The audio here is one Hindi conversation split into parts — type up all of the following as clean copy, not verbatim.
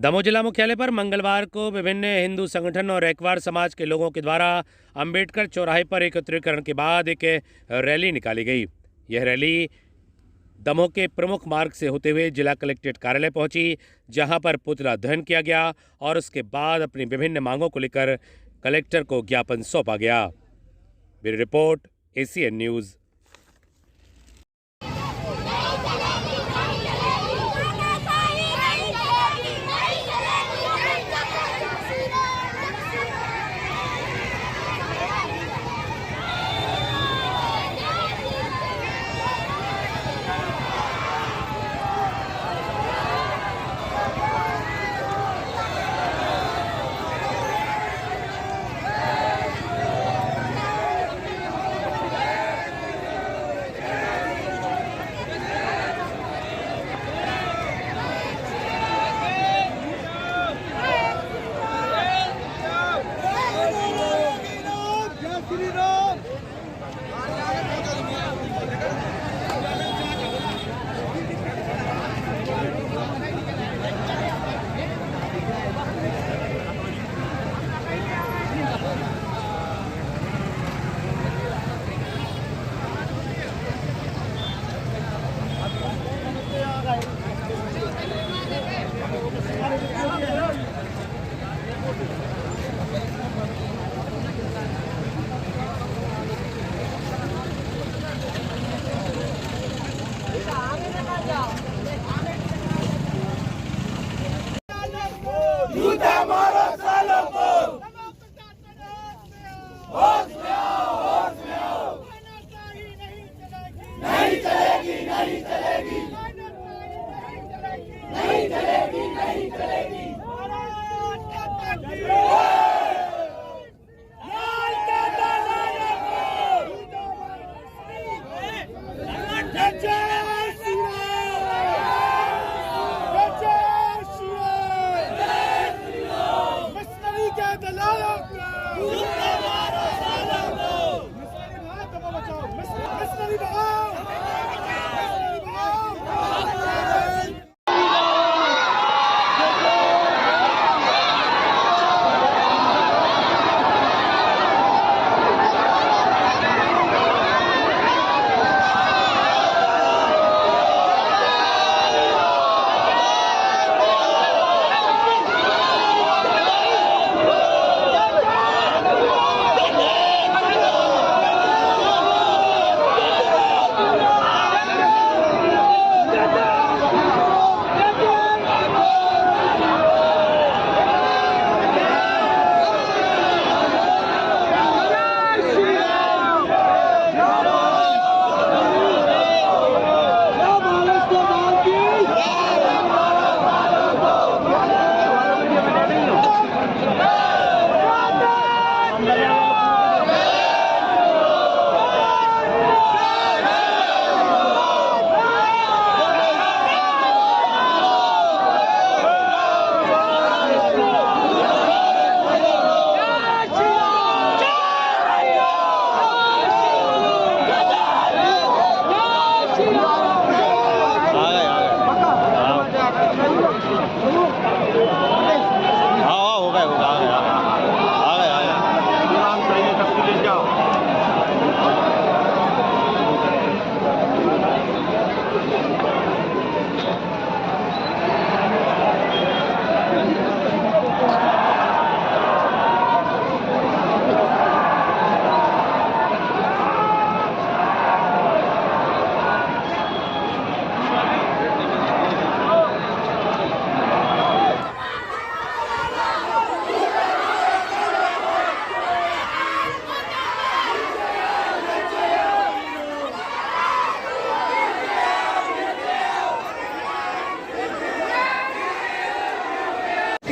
दमोह जिला मुख्यालय पर मंगलवार को विभिन्न हिंदू संगठन और रैकवार समाज के लोगों के द्वारा अंबेडकर चौराहे पर एकत्रीकरण के बाद एक रैली निकाली गई। यह रैली दमोह के प्रमुख मार्ग से होते हुए जिला कलेक्ट्रेट कार्यालय पहुंची, जहां पर पुतला दहन किया गया और उसके बाद अपनी विभिन्न मांगों को लेकर कलेक्टर को ज्ञापन सौंपा गया। Bureau report, ACN news.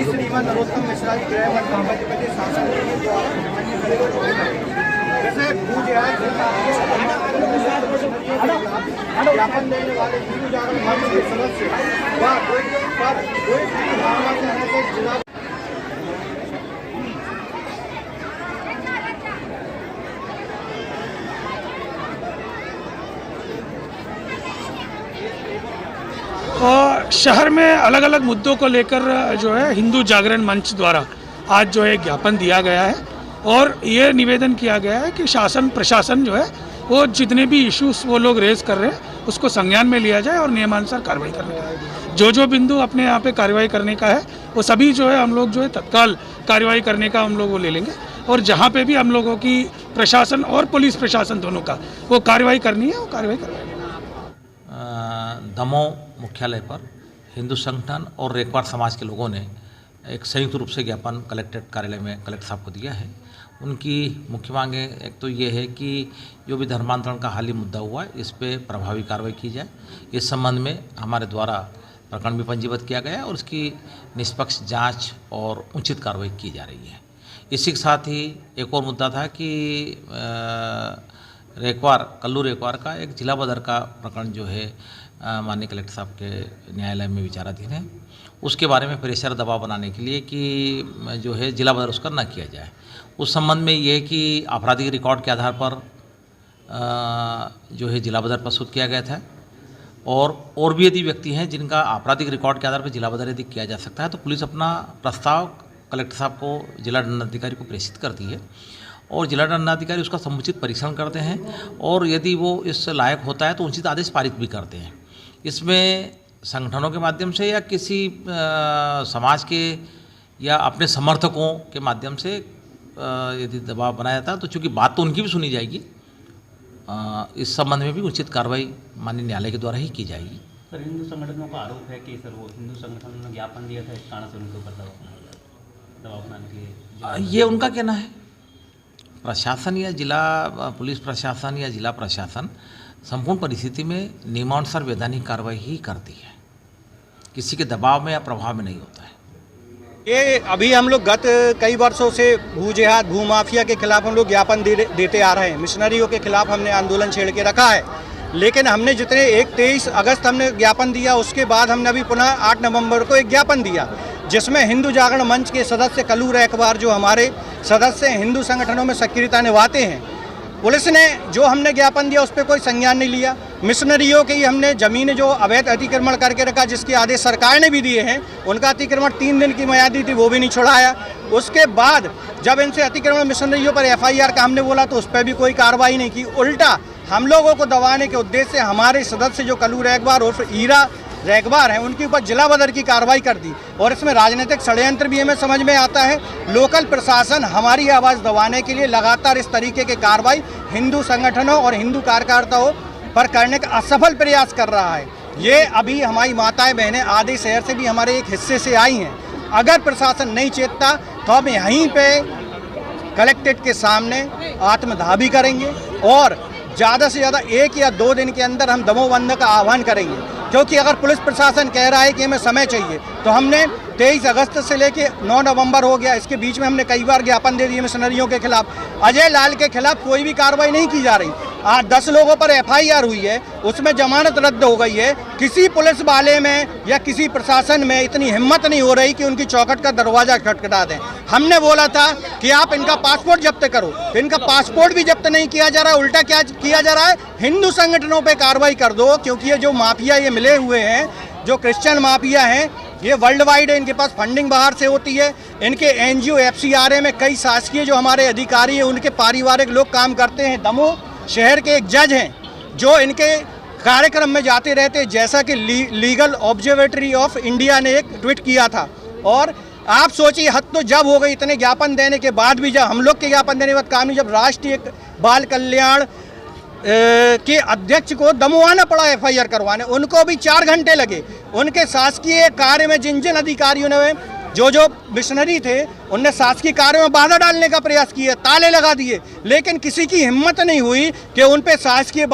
श्रीमान नरोत्तम मिश्रा जी गृह मंत्री शासन जैसे ज्ञापन देने वाले हिंदू जागरण मंच के सदस्य जिला और शहर में अलग अलग मुद्दों को लेकर जो है हिंदू जागरण मंच द्वारा आज जो है ज्ञापन दिया गया है और ये निवेदन किया गया है कि शासन प्रशासन जो है वो जितने भी इश्यूज वो लोग रेज कर रहे हैं उसको संज्ञान में लिया जाए और नियमानुसार कार्रवाई करने का है। जो बिंदु अपने यहाँ पे कार्रवाई करने का है वो सभी जो है हम लोग जो है तत्काल कार्रवाई करने का हम लोग वो ले लेंगे और जहाँ पे भी हम लोगों की प्रशासन और पुलिस प्रशासन दोनों का वो कार्रवाई करनी है वो कार्रवाई करवाएंगे। दमोह मुख्यालय पर हिंदू संगठन और रेकवार समाज के लोगों ने एक संयुक्त रूप से ज्ञापन कलेक्ट्रेट कार्यालय में कलेक्टर साहब को दिया है। उनकी मुख्य मांगें एक तो ये है कि जो भी धर्मांतरण का हाल ही मुद्दा हुआ है इस पे प्रभावी कार्रवाई की जाए। इस संबंध में हमारे द्वारा प्रकरण भी पंजीबद्ध किया गया है और उसकी निष्पक्ष जांच और उचित कार्रवाई की जा रही है। इसी के साथ ही एक और मुद्दा था कि कल्लू रेकवार का एक जिला बदर का प्रकरण जो है माननीय कलेक्टर साहब के न्यायालय में विचाराधीन है। उसके बारे में प्रेशर दबाव बनाने के लिए कि जो है जिला बदर उसका न किया जाए। उस संबंध में ये कि आपराधिक रिकॉर्ड के आधार पर जो है जिला बदर प्रस्तुत किया गया था और भी यदि व्यक्ति हैं जिनका आपराधिक रिकॉर्ड के आधार पर जिला बदर यदि किया जा सकता है तो पुलिस अपना प्रस्ताव कलेक्टर साहब को जिला दंडाधिकारी को प्रेषित करती है और जिला दंडाधिकारी उसका समुचित परीक्षण करते हैं और यदि वो इस लायक होता है तो उचित आदेश पारित भी करते हैं। इसमें संगठनों के माध्यम से या किसी समाज के या अपने समर्थकों के माध्यम से यदि दबाव बनाया जाता है तो चूँकि बात तो उनकी भी सुनी जाएगी, इस संबंध में भी उचित कार्रवाई माननीय न्यायालय के द्वारा ही की जाएगी। सर, हिंदू संगठनों का आरोप है कि सर वो हिंदू संगठनों ने ज्ञापन दिया था इस कारण से उनके ऊपर दबाव बनाने के लिए ये उनका कहना है। प्रशासन या जिला पुलिस प्रशासन या जिला प्रशासन संपूर्ण परिस्थिति में नियमानुसार वैधानिक कार्रवाई ही करती है, किसी के दबाव में या प्रभाव में नहीं होता है। ये अभी हम लोग गत कई वर्षों से भूजिहाद भूमाफिया के खिलाफ हम लोग ज्ञापन देते आ रहे हैं। मिशनरियों के खिलाफ हमने आंदोलन छेड़ के रखा है, लेकिन हमने जितने 23 अगस्त हमने ज्ञापन दिया उसके बाद हमने अभी पुनः 8 नवंबर को एक ज्ञापन दिया जिसमें हिंदू जागरण मंच के सदस्य कल्लू रेकवार जो हमारे सदस्य हिंदू संगठनों में सक्रियता निभाते हैं, पुलिस ने जो हमने ज्ञापन दिया उस पर कोई संज्ञान नहीं लिया। मिशनरियों की हमने ज़मीन जो अवैध अतिक्रमण करके रखा जिसके आदेश सरकार ने भी दिए हैं, उनका अतिक्रमण 3 दिन की मियादी थी वो भी नहीं छुड़ाया। उसके बाद जब इनसे अतिक्रमण मिशनरियों पर FIR का हमने बोला तो उस पर भी कोई कार्रवाई नहीं की। उल्टा हम लोगों को दबाने के उद्देश्य से हमारे सदस्य जो कल्लू रेकवार उर्फ हीरा रेकवार हैं उनके ऊपर जिला बदर की कार्रवाई कर दी और इसमें राजनीतिक षड्यंत्र भी हमें समझ में आता है। लोकल प्रशासन हमारी आवाज़ दबाने के लिए लगातार इस तरीके के कार्रवाई हिंदू संगठनों और हिंदू कार्यकर्ताओं पर करने का असफल प्रयास कर रहा है। ये अभी हमारी माताएं बहनें आधे शहर से भी हमारे एक हिस्से से आई हैं। अगर प्रशासन नहीं चेतता तो हम यहीं पे कलेक्ट्रेट के सामने आत्मदाह भी करेंगे और ज़्यादा से ज़्यादा 1 या 2 दिन के अंदर हम दमोह बंद का आह्वान करेंगे, क्योंकि अगर पुलिस प्रशासन कह रहा है कि हमें समय चाहिए तो हमने 23 अगस्त से लेके 9 नवंबर हो गया, इसके बीच में हमने कई बार ज्ञापन दे दिए मिशनरियों के खिलाफ। अजय लाल के खिलाफ कोई भी कार्रवाई नहीं की जा रही। आज 10 लोगों पर FIR हुई है, उसमें जमानत रद्द हो गई है। किसी पुलिस वाले में या किसी प्रशासन में इतनी हिम्मत नहीं हो रही कि उनकी चौखट का दरवाज़ा खटखटा दें। हमने बोला था कि आप इनका पासपोर्ट जब्त करो, तो इनका पासपोर्ट भी जब्त नहीं किया जा रहा है। उल्टा क्या किया जा रहा है, हिंदू संगठनों पर कार्रवाई कर दो, क्योंकि ये जो माफिया ये मिले हुए हैं, जो क्रिश्चियन माफिया हैं, ये वर्ल्ड वाइड है। इनके पास फंडिंग बाहर से होती है। इनके NGO FCRA में कई शासकीय जो हमारे अधिकारी हैं उनके पारिवारिक लोग काम करते हैं। दमोह शहर के एक जज हैं जो इनके कार्यक्रम में जाते रहते हैं, जैसा कि लीगल ऑब्जर्वेटरी ऑफ इंडिया ने एक ट्वीट किया था। और आप सोचिए हद तो जब हो गई, इतने ज्ञापन देने के बाद भी, जब हम लोग के ज्ञापन देने के बाद काम नहीं, जब राष्ट्रीय बाल कल्याण के अध्यक्ष को दमोह आना पड़ा FIR करवाने, उनको भी 4 घंटे लगे। उनके शासकीय कार्य में जिन अधिकारियों ने जो मिशनरी थे उनने शासकीय कार्यों में बाधा डालने का प्रयास किया, ताले लगा दिए, लेकिन किसी की हिम्मत नहीं हुई कि उन पे शासकीय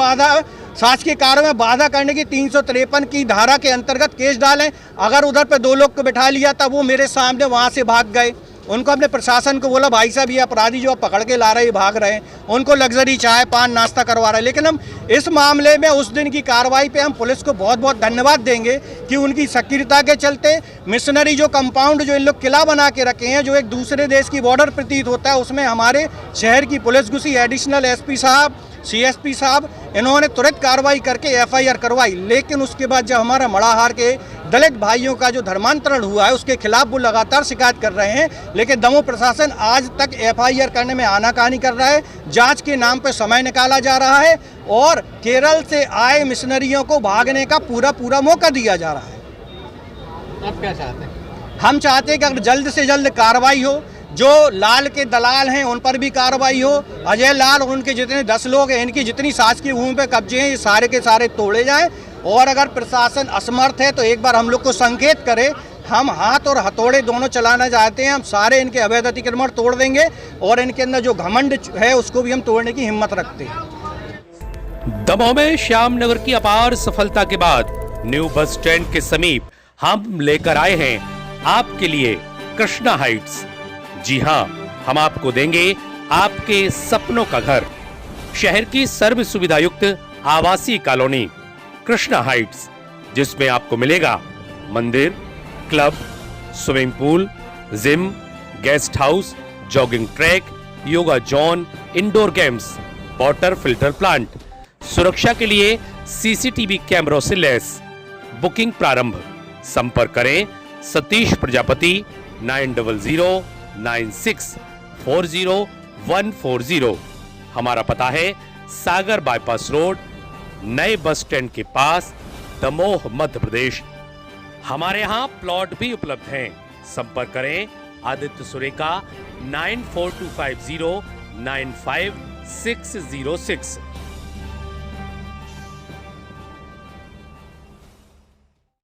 कार्यों में बाधा करने की 353 की धारा के अंतर्गत केस डालें। अगर उधर पे 2 लोग को बिठा लिया तब वो मेरे सामने वहाँ से भाग गए। उनको अपने प्रशासन को बोला, भाई साहब ये अपराधी जो पकड़ के ला रहे भाग रहे हैं, उनको लग्जरी चाय पान नाश्ता करवा रहे हैं। लेकिन हम इस मामले में उस दिन की कार्रवाई पे हम पुलिस को बहुत बहुत धन्यवाद देंगे कि उनकी सक्रियता के चलते मिशनरी जो कंपाउंड जो इन लोग किला बना के रखे हैं, जो एक दूसरे देश की बॉर्डर प्रतीत होता है, उसमें हमारे शहर की पुलिस घुसी। एडिशनल SP साहब सीएसपी साहब इन्होंने तुरंत कार्रवाई करके एफआईआर करवाई, लेकिन उसके बाद जब हमारा मड़ाहार के दलित भाइयों का जो धर्मांतरण हुआ है उसके खिलाफ वो लगातार शिकायत कर रहे हैं, लेकिन दमोह प्रशासन आज तक एफआईआर करने में आनाकानी कर रहा है। जांच के नाम पर समय निकाला जा रहा है और केरल से आए मिशनरियों को भागने का पूरा मौका दिया जा रहा है। आप क्या चाहते हैं? हम चाहते हैं कि अगर जल्द से जल्द कार्रवाई हो, जो लाल के दलाल हैं उन पर भी कार्रवाई हो, अजय लाल और उनके जितने 10 लोग हैं, इनकी जितनी शासकीय भूमि पे कब्जे हैं, ये सारे के सारे तोड़े जाएं। और अगर प्रशासन असमर्थ है तो एक बार हम लोग को संकेत करे, हम हाथ और हथौड़े दोनों चलाना चाहते हैं। हम सारे इनके अवैध अतिक्रमण तोड़ देंगे और इनके अंदर जो घमंड है उसको भी हम तोड़ने की हिम्मत रखते हैं। दमोह में श्यामनगर की अपार सफलता के बाद न्यू बस स्टैंड के समीप हम लेकर आए हैं आपके लिए कृष्णा हाइट्स। जी हां, हम आपको देंगे आपके सपनों का घर, शहर की सर्व सुविधा युक्त आवासीय कॉलोनी कृष्णा हाइट्स, जिसमें आपको मिलेगा मंदिर, club, swimming pool, gym, guest house, jogging track, yoga zone, indoor games, water filter plant, सुरक्षा के लिए सीसीटीवी कैमरों से लैस। बुकिंग प्रारंभ। संपर्क करें सतीश प्रजापति 90069640 हमारा पता है सागर बाईपास रोड, नए बस स्टैंड के पास, दमोह, मध्य प्रदेश। हमारे यहाँ प्लॉट भी उपलब्ध हैं। संपर्क करें आदित्य सुरेका 9425095606।